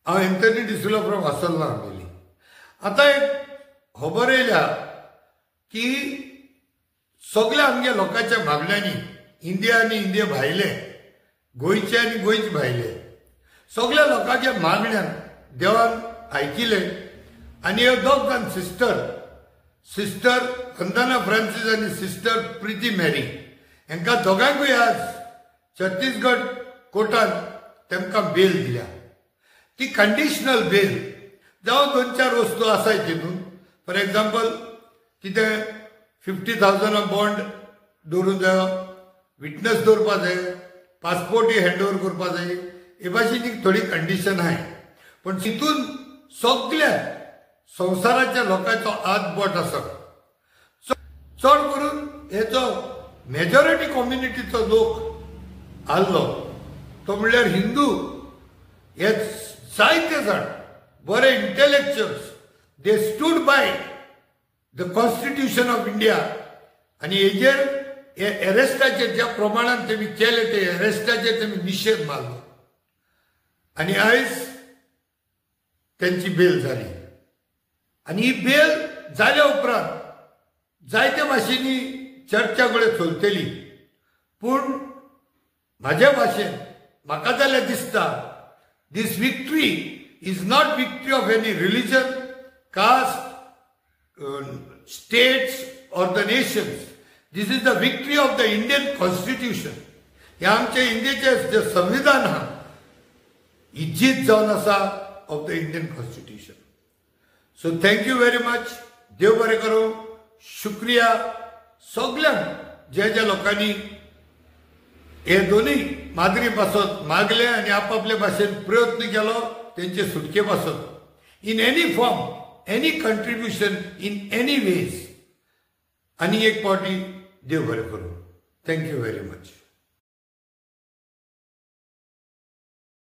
हांव Anthony de Silva from आसोल्ला आमिली. आतां एक खबर येयल्या की सगळ्या आमच्या लोकांच्या मागण्यांनी इंडिया आनी इंडिया भायले गोंयचे आनी गोंयचे भायले सगळ्या लोकांच्या मागण्यान देवान आयकिले आनी ह्यो दोग जाण सिस्टर वंदना फ्रांसीस आनी सिस्टर प्रिती मॅरी हांकां दोगांकूय आज छत्तीसगड कोर्टान तांकां बेल दिल्या. ती कंडिशनल बेल जावं 2-4 वस्तू आसाय तितून. फॉर एग्जाम्पल कितें 50,000 बॉन्ड दवरूंक जायो, विटनस दवरपा जाय, पासपोर्टूय हँड ओवर करपा जाय, हे भाशेन थोडी कंडिशन आहाय. पण तितून सगळ्या संवसाराच्या लोकांचो हातबोट आसा. चड करून हेचो मेजॉरिटी कम्युनिटीचो लोक आसलो तो म्हणल्यार हिंदू. हे जायते जाण बरे intellectuals they stood by the constitution of India आनी हेजेर हे अरेस्टाचेर ज्या प्रमाणान तेमी केले ते अरेस्टाचेर तेमी निशेध मारलो आनी आयज त्यांची बेल जाली. आनी ही बेल जाल्या उपरांत जायत्या भाशेनी चर्चा कडेन चलतली. पूण म्हाज्या भाशेन म्हाका जाल्यार दिसता this victory is not victory of any religion, caste, states or the nations. This is the victory of the Indian constitution. हे आमचे इंडियेचें जे संविधान आहा ही जीत जावन आसा of the Indian constitution. So thank you very much. देव बरें करूं. शुक्रिया सगळ्यांक ज्या लोकांनी हे दोनूय माद्री पासत मागले आनी आपापले भाशेन प्रयत्न केलो तेंचे सुटके पासत in any form, any contribution in any ways. आनी एक पावटी देव बरें करूं. Thank you very much.